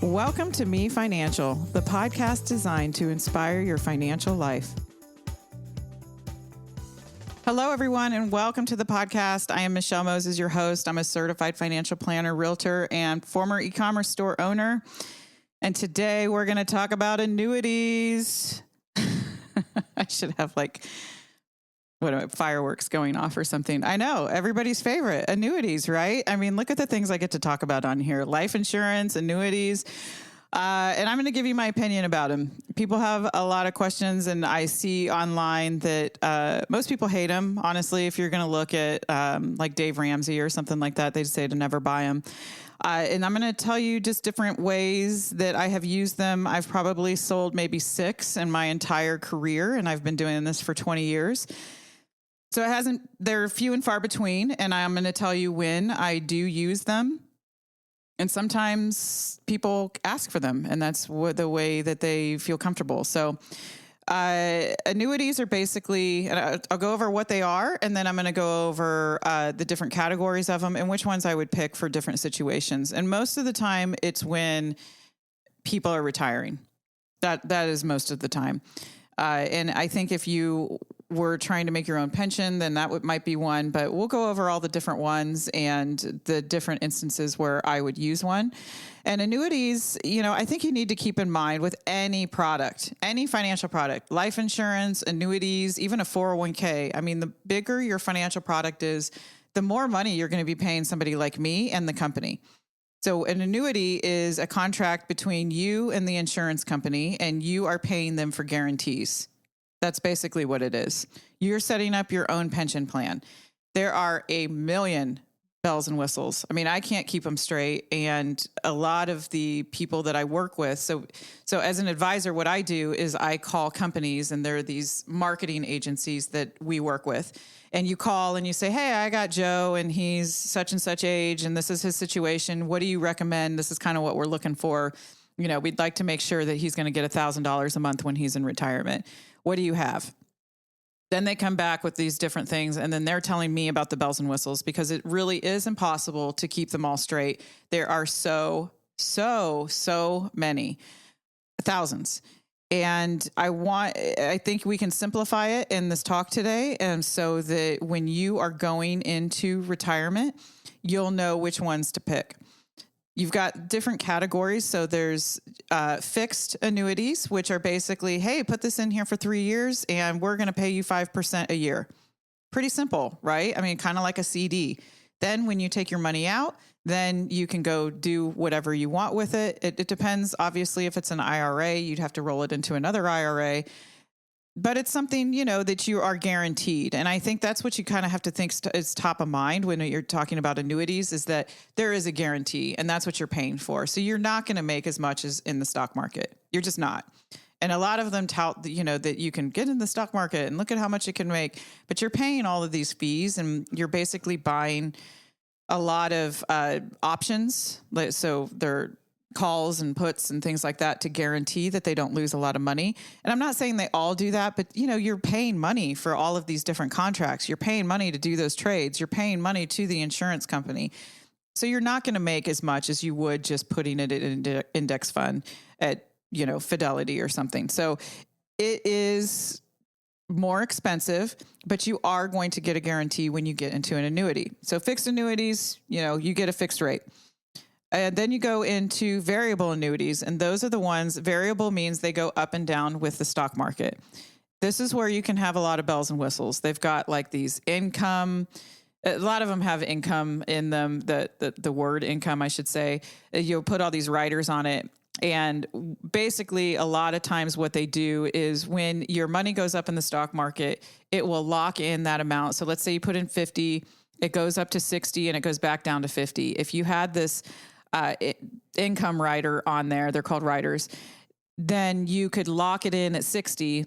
Welcome to Me Financial, the podcast designed to inspire your financial life. Hello, everyone, and welcome to the podcast. I am Michelle Moses, your host. I'm a certified financial planner, realtor, and former e-commerce store owner. And today we're going to talk about annuities. I should have fireworks going off or something. I know, everybody's favorite, annuities, right? I mean, look at the things I get to talk about on here. Life insurance, annuities. And I'm going to give you my opinion about them. People have a lot of questions, and I see online that most people hate them. Honestly, if you're going to look at like Dave Ramsey or something like that, they say to never buy them. And I'm going to tell you just different ways that I have used them. I've probably sold maybe 6 in my entire career, and I've been doing this for 20 years. So they're few and far between, and I'm going to tell you when I do use them. And sometimes people ask for them, and that's the way that they feel comfortable. So annuities are basically, and I'll go over what they are, and then I'm going to go over the different categories of them and which ones I would pick for different situations. And most of the time, it's when people are retiring. That is most of the time. And I think if you were trying to make your own pension, then that might be one, but we'll go over all the different ones and the different instances where I would use one. And annuities, I think you need to keep in mind with any product, any financial product, life insurance, annuities, even a 401k. I mean, the bigger your financial product is, the more money you're going to be paying somebody like me and the company. So an annuity is a contract between you and the insurance company, and you are paying them for guarantees. That's basically what it is. You're setting up your own pension plan. There are a million bells and whistles. I mean, I can't keep them straight. And a lot of the people that I work with, so as an advisor, what I do is I call companies, and there are these marketing agencies that we work with. And you call and you say, hey, I got Joe, and he's such and such age, and this is his situation. What do you recommend? This is kind of what we're looking for. We'd like to make sure that he's going to get $1,000 a month when he's in retirement. What do you have? Then they come back with these different things, and then they're telling me about the bells and whistles, because it really is impossible to keep them all straight. There are so many, thousands. And I think we can simplify it in this talk today. And so that when you are going into retirement, you'll know which ones to pick. You've got different categories. So there's fixed annuities, which are basically, hey, put this in here for 3 years and we're going to pay you 5% a year. Pretty simple, right? I mean, kind of like a CD. Then when you take your money out, then you can go do whatever you want with it. It depends, obviously, if it's an IRA, you'd have to roll it into another IRA. But it's something, that you are guaranteed. And I think that's what you kind of have to think is top of mind when you're talking about annuities, is that there is a guarantee, and that's what you're paying for. So you're not going to make as much as in the stock market. You're just not. And a lot of them tout, that you can get in the stock market and look at how much it can make, but you're paying all of these fees, and you're basically buying a lot of options. So they're calls and puts and things like that to guarantee that they don't lose a lot of money. And I'm not saying they all do that, but you're paying money for all of these different contracts. You're paying money to do those trades. You're paying money to the insurance company. So you're not going to make as much as you would just putting it in an index fund at, Fidelity or something. So it is more expensive, but you are going to get a guarantee when you get into an annuity. So fixed annuities, you get a fixed rate. And then you go into variable annuities, and those are the ones, variable means they go up and down with the stock market. This is where you can have a lot of bells and whistles. They've got like these income, a lot of them have income in them, the word income, I should say. You'll put all these riders on it. And basically, a lot of times what they do is when your money goes up in the stock market, it will lock in that amount. So let's say you put in 50, it goes up to 60, and it goes back down to 50. If you had this income rider on there, they're called riders, then you could lock it in at 60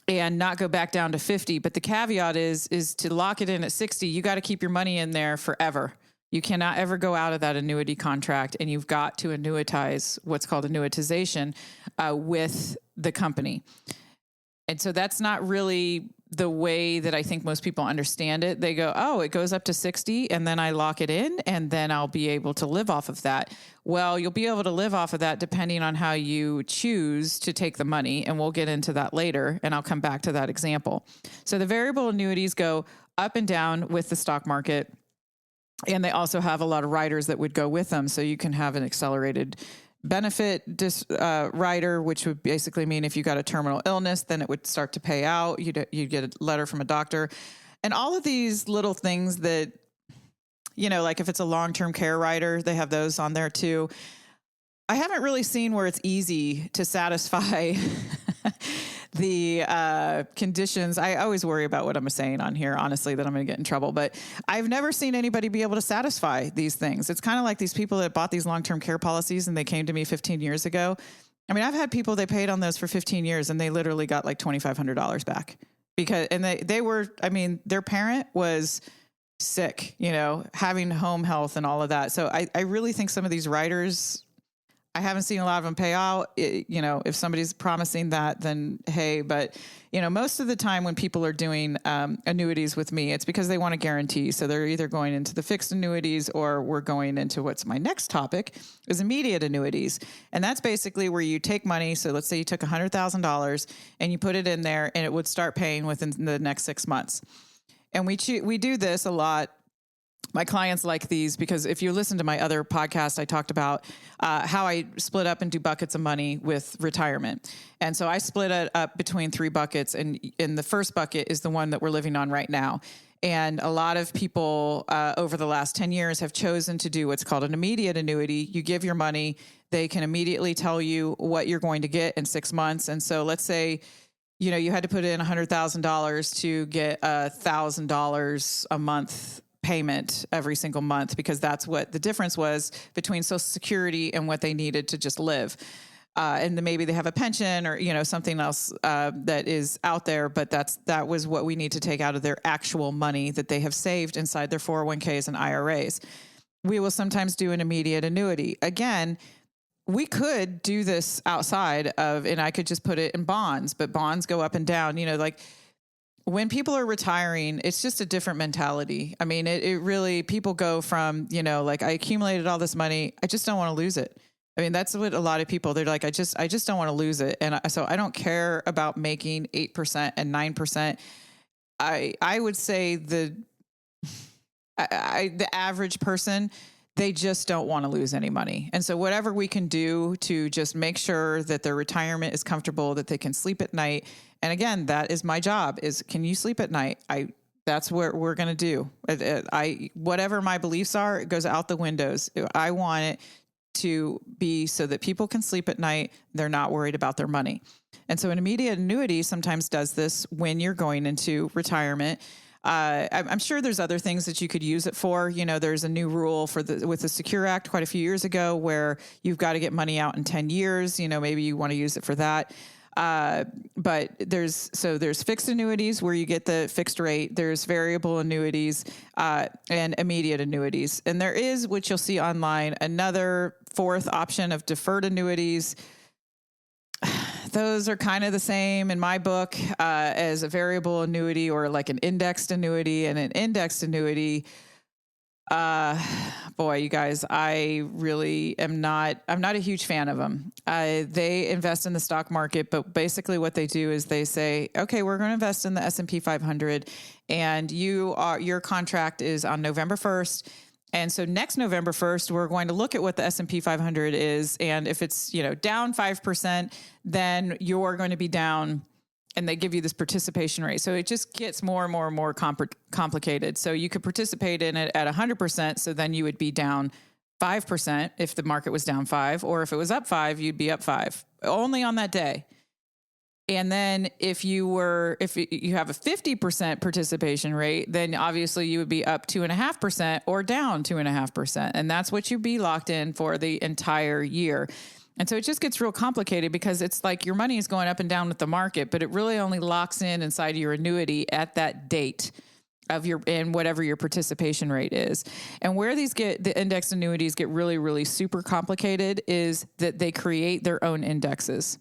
and not go back down to 50. But the caveat is to lock it in at 60, you got to keep your money in there forever. You cannot ever go out of that annuity contract, and you've got to annuitize, what's called annuitization, with the company. And so that's not really the way that I think most people understand it. They go, oh, it goes up to 60 and then I lock it in and then I'll be able to live off of that. Well, you'll be able to live off of that depending on how you choose to take the money. And we'll get into that later. And I'll come back to that example. So the variable annuities go up and down with the stock market. And they also have a lot of riders that would go with them. So you can have an accelerated benefit rider, which would basically mean if you got a terminal illness, then it would start to pay out. You'd get a letter from a doctor. And all of these little things that, like if it's a long-term care rider, they have those on there too. I haven't really seen where it's easy to satisfy the conditions. I always worry about what I'm saying on here, honestly, that I'm going to get in trouble. But I've never seen anybody be able to satisfy these things. It's kind of like these people that bought these long-term care policies and they came to me 15 years ago. I mean, I've had people, they paid on those for 15 years and they literally got like $2,500 back and they were, their parent was sick, having home health and all of that. So I really think some of these riders, I haven't seen a lot of them pay out. If somebody's promising that, then hey, but most of the time when people are doing annuities with me, it's because they want a guarantee. So they're either going into the fixed annuities or we're going into what's my next topic is immediate annuities. And that's basically where you take money. So let's say you took $100,000 and you put it in there and it would start paying within the next 6 months. And we do this a lot. My clients like these because if you listen to my other podcast, I talked about how I split up into buckets of money with retirement. And so I split it up between 3 buckets. And in the first bucket is the one that we're living on right now. And a lot of people over the last 10 years have chosen to do what's called an immediate annuity. You give your money, they can immediately tell you what you're going to get in 6 months. And so let's say, you had to put in $100,000 to get $1,000 a month payment every single month, because that's what the difference was between Social Security and what they needed to just live. And then maybe they have a pension or, something else that is out there, but that was what we need to take out of their actual money that they have saved inside their 401ks and IRAs. We will sometimes do an immediate annuity. Again, we could do this outside of, and I could just put it in bonds, but bonds go up and down, when people are retiring, it's just a different mentality. I mean, it really, people go from, like I accumulated all this money. I just don't want to lose it. I mean, that's what a lot of people, they're like, I just don't want to lose it. And so I don't care about making 8% and 9%. I would say the average person, they just don't want to lose any money. And so whatever we can do to just make sure that their retirement is comfortable, that they can sleep at night. And again, that is my job is, can you sleep at night? That's what we're going to do. Whatever my beliefs are, it goes out the windows. I want it to be so that people can sleep at night. They're not worried about their money. And so an immediate annuity sometimes does this when you're going into retirement. I'm sure there's other things that you could use it for. There's a new rule with the Secure Act quite a few years ago where you've got to get money out in 10 years. Maybe you want to use it for that. But there's fixed annuities where you get the fixed rate. There's variable annuities, and immediate annuities. And there is, which you'll see online, another 4th option of deferred annuities. Those are kind of the same in my book as a variable annuity or like an indexed annuity. And an indexed annuity, boy, you guys, I'm not a huge fan of them. They invest in the stock market, but basically what they do is they say, okay, we're going to invest in the S&P 500 and your contract is on November 1st. And so next November 1st, we're going to look at what the S&P 500 is. And if it's, down 5%, then you're going to be down, and they give you this participation rate. So it just gets more and more and more complicated. So you could participate in it at 100%. So then you would be down 5% if the market was down 5, or if it was up 5, you'd be up 5 only on that day. And then if you have a 50% participation rate, then obviously you would be up 2.5% or down 2.5%. And that's what you'd be locked in for the entire year. And so it just gets real complicated because it's like your money is going up and down with the market, but it really only locks in inside of your annuity at that date of in whatever your participation rate is. And where the index annuities get really, really super complicated is that they create their own indexes.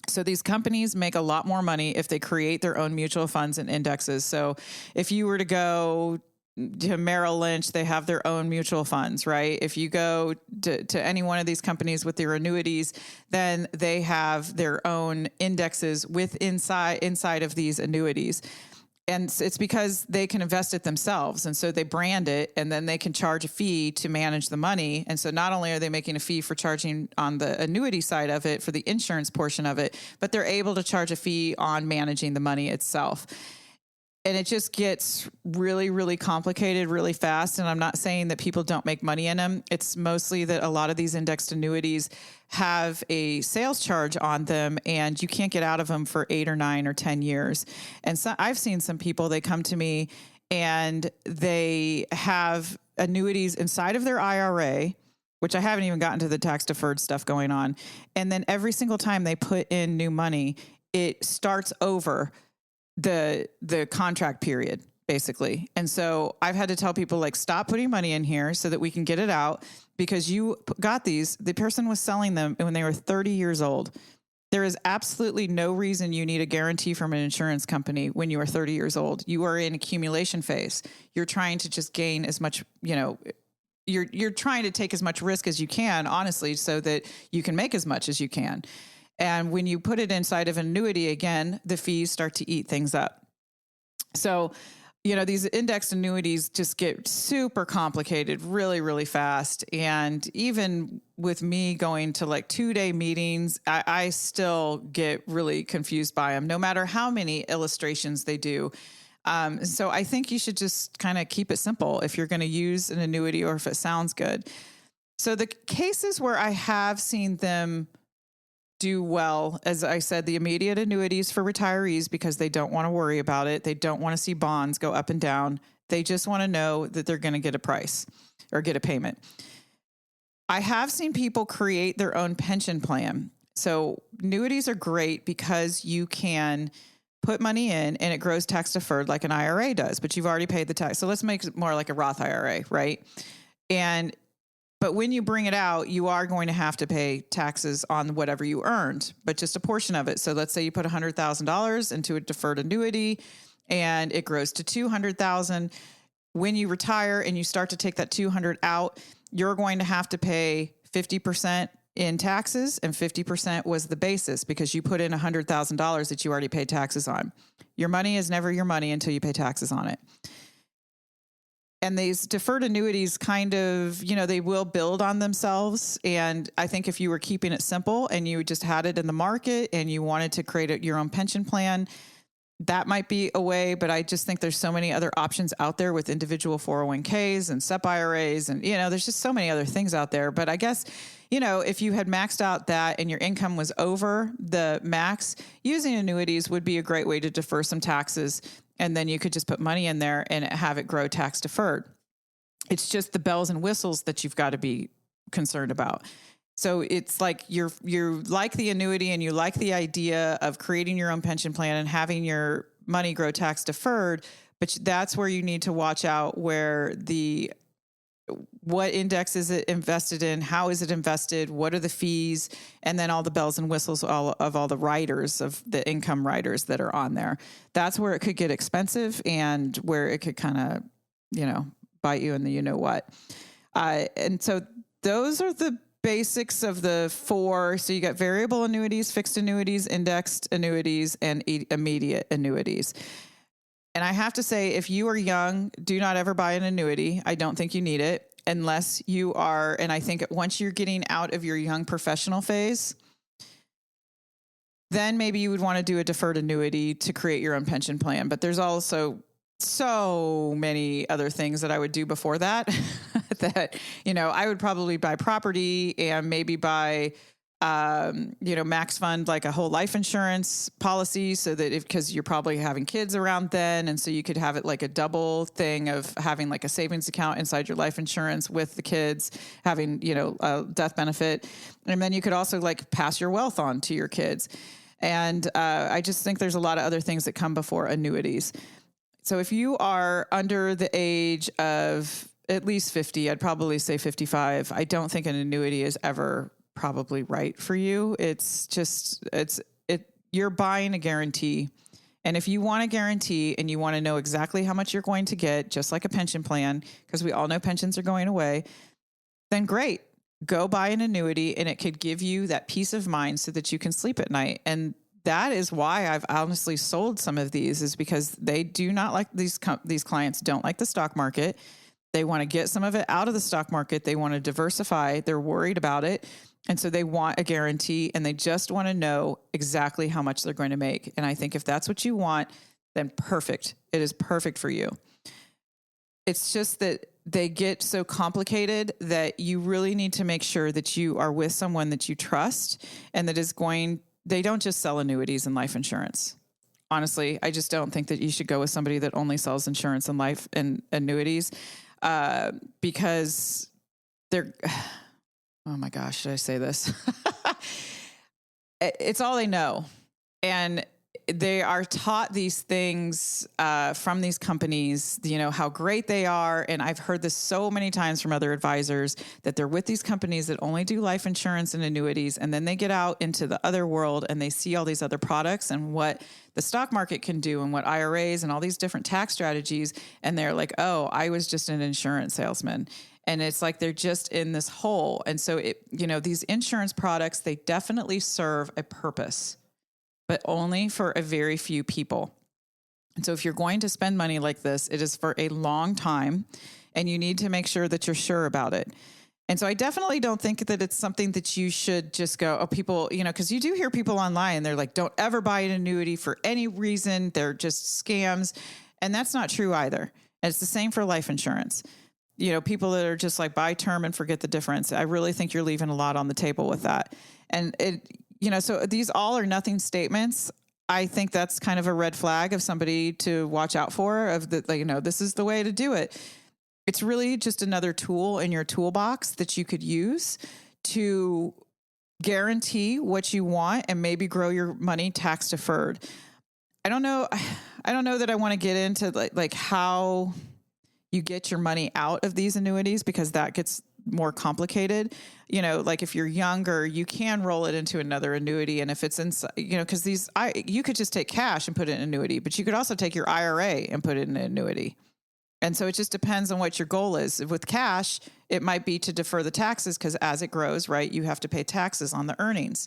So these companies make a lot more money if they create their own mutual funds and indexes. So if you were to go to Merrill Lynch, they have their own mutual funds, right? If you go to any one of these companies with their annuities, then they have their own indexes inside of these annuities. And it's because they can invest it themselves. And so they brand it, and then they can charge a fee to manage the money. And so not only are they making a fee for charging on the annuity side of it, for the insurance portion of it, but they're able to charge a fee on managing the money itself. And it just gets really, really complicated really fast. And I'm not saying that people don't make money in them. It's mostly that a lot of these indexed annuities have a sales charge on them, and you can't get out of them for 8 or 9 or 10 years. And so I've seen some people, they come to me and they have annuities inside of their IRA, which I haven't even gotten to the tax deferred stuff going on. And then every single time they put in new money, it starts over the contract period, basically. And so I've had to tell people, like, stop putting money in here so that we can get it out, because you got these, the person was selling them when they were 30 years old. There is absolutely no reason you need a guarantee from an insurance company when you are 30 years old. You are in accumulation phase. You're trying to just gain as much, you're trying to take as much risk as you can, honestly, so that you can make as much as you can. And when you put it inside of an annuity, again, the fees start to eat things up. So, these indexed annuities just get super complicated really, really fast. And even with me going to like 2-day meetings, I still get really confused by them, no matter how many illustrations they do. So I think you should just kind of keep it simple if you're going to use an annuity, or if it sounds good. So the cases where I have seen them do well, as I said, the immediate annuities for retirees, because they don't want to worry about it. They don't want to see bonds go up and down. They just want to know that they're going to get a price or get a payment. I have seen people create their own pension plan. So annuities are great because you can put money in and it grows tax deferred like an IRA does, but you've already paid the tax. So let's make it more like a Roth IRA, right? But when you bring it out, you are going to have to pay taxes on whatever you earned, but just a portion of it. So let's say you put $100,000 into a deferred annuity and it grows to $200,000. When you retire and you start to take that $200,000 out, you're going to have to pay 50% in taxes, and 50% was the basis because you put in $100,000 that you already paid taxes on. Your money is never your money until you pay taxes on it. And these deferred annuities kind of, they will build on themselves. And I think if you were keeping it simple and you just had it in the market and you wanted to create your own pension plan, that might be a way. But I just think there's so many other options out there with individual 401ks and SEP IRAs. And, there's just so many other things out there. But I guess, if you had maxed out that and your income was over the max, using annuities would be a great way to defer some taxes. And then you could just put money in there and have it grow tax deferred. It's just the bells and whistles that you've got to be concerned about. So it's like you like the annuity and you like the idea of creating your own pension plan and having your money grow tax deferred, but that's where you need to watch out what index is it invested in? How is it invested? What are the fees? And then all the bells and whistles of all the riders, of the income riders that are on there. That's where it could get expensive and where it could kind of, bite you in the what. And so those are the basics of the 4. So you got variable annuities, fixed annuities, indexed annuities, and immediate annuities. And I have to say, if you are young, do not ever buy an annuity. I don't think you need it unless you are. And I think once you're getting out of your young professional phase, then maybe you would want to do a deferred annuity to create your own pension plan. But there's also so many other things that I would do before that, that, I would probably buy property and maybe buy max fund like a whole life insurance policy, so that because you're probably having kids around then. And so you could have it like a double thing of having like a savings account inside your life insurance with the kids, having, a death benefit. And then you could also like pass your wealth on to your kids. And I just think there's a lot of other things that come before annuities. So if you are under the age of at least 50, I'd probably say 55. I don't think an annuity is ever probably right for you. It's you're buying a guarantee. And if you want a guarantee and you want to know exactly how much you're going to get, just like a pension plan, because we all know pensions are going away, then great. Go buy an annuity, and it could give you that peace of mind so that you can sleep at night. And that is why I've honestly sold some of these, is because they do not like these clients don't like the stock market. They want to get some of it out of the stock market. They want to diversify. They're worried about it. And so they want a guarantee, and they just want to know exactly how much they're going to make. And I think if that's what you want, then perfect. It is perfect for you. It's just that they get so complicated that you really need to make sure that you are with someone that you trust and that is they don't just sell annuities and life insurance. Honestly, I just don't think that you should go with somebody that only sells insurance and life and annuities, because they're, oh my gosh, should I say this? It's all they know. And they are taught these things from these companies, how great they are. And I've heard this so many times from other advisors, that they're with these companies that only do life insurance and annuities. And then they get out into the other world and they see all these other products and what the stock market can do and what IRAs and all these different tax strategies. And they're like, oh, I was just an insurance salesman. And it's like they're just in this hole. And so these insurance products, they definitely serve a purpose, but only for a very few people. And so if you're going to spend money like this, it is for a long time, and you need to make sure that you're sure about it. And so I definitely don't think that it's something that you should just go, oh, people, because you do hear people online, they're like, don't ever buy an annuity for any reason. They're just scams. And that's not true either. And it's the same for life insurance. People that are just like buy term and forget the difference. I really think you're leaving a lot on the table with that. And so these all or nothing statements, I think that's kind of a red flag of somebody to watch out for, this is the way to do it. It's really just another tool in your toolbox that you could use to guarantee what you want and maybe grow your money tax deferred. I don't know that I want to get into like how you get your money out of these annuities, because that gets more complicated. Like if you're younger, you can roll it into another annuity. And if it's inside, because you could just take cash and put it in an annuity, but you could also take your IRA and put it in an annuity. And so it just depends on what your goal is. With cash, it might be to defer the taxes, because as it grows, right, you have to pay taxes on the earnings.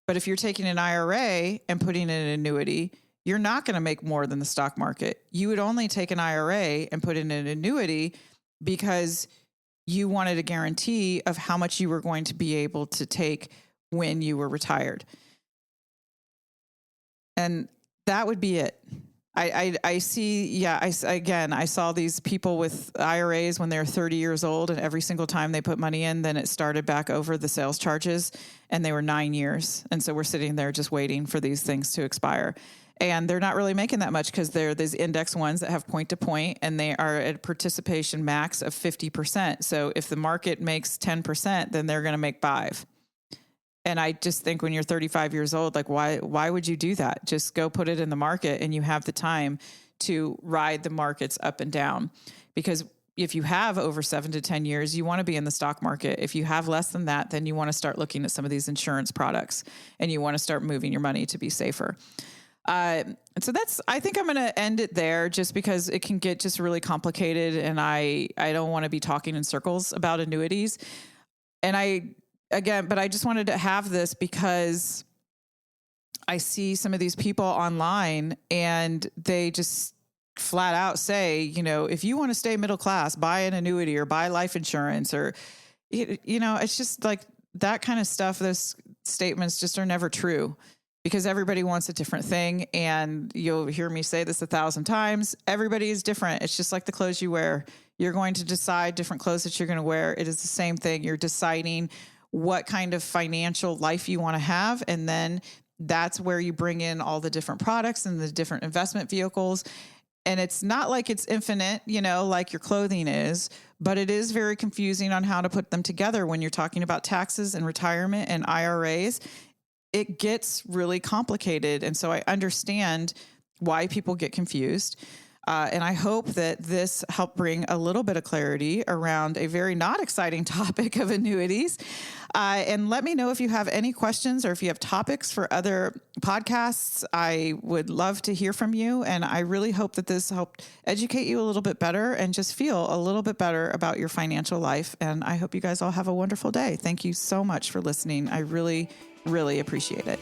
But if you're taking an IRA and putting it in an annuity, you're not going to make more than the stock market. You would only take an IRA and put it in an annuity because you wanted a guarantee of how much you were going to be able to take when you were retired. And that would be it. I see, I saw these people with IRAs when they were 30 years old, and every single time they put money in, then it started back over the sales charges, and they were 9 years. And so we're sitting there just waiting for these things to expire. And they're not really making that much, because they're these index ones that have point to point, and they are at a participation max of 50%. So if the market makes 10%, then they're going to make 5%. And I just think when you're 35 years old, like why would you do that? Just go put it in the market, and you have the time to ride the markets up and down. Because if you have over 7 to 10 years, you want to be in the stock market. If you have less than that, then you want to start looking at some of these insurance products, and you want to start moving your money to be safer. So I think I'm going to end it there, just because it can get just really complicated, and I don't want to be talking in circles about annuities. And but I just wanted to have this because I see some of these people online, and they just flat out say, if you want to stay middle class, buy an annuity or buy life insurance, or, it's just like that kind of stuff. Those statements just are never true, because everybody wants a different thing. And you'll hear me say this 1,000 times. Everybody is different. It's just like the clothes you wear. You're going to decide different clothes that you're going to wear. It is the same thing. You're deciding what kind of financial life you want to have. And then that's where you bring in all the different products and the different investment vehicles. And it's not like it's infinite, like your clothing is, but it is very confusing on how to put them together when you're talking about taxes and retirement and IRAs. It gets really complicated. And so I understand why people get confused. And I hope that this helped bring a little bit of clarity around a very not exciting topic of annuities. And let me know if you have any questions or if you have topics for other podcasts. I would love to hear from you. And I really hope that this helped educate you a little bit better and just feel a little bit better about your financial life. And I hope you guys all have a wonderful day. Thank you so much for listening. I really, really appreciate it.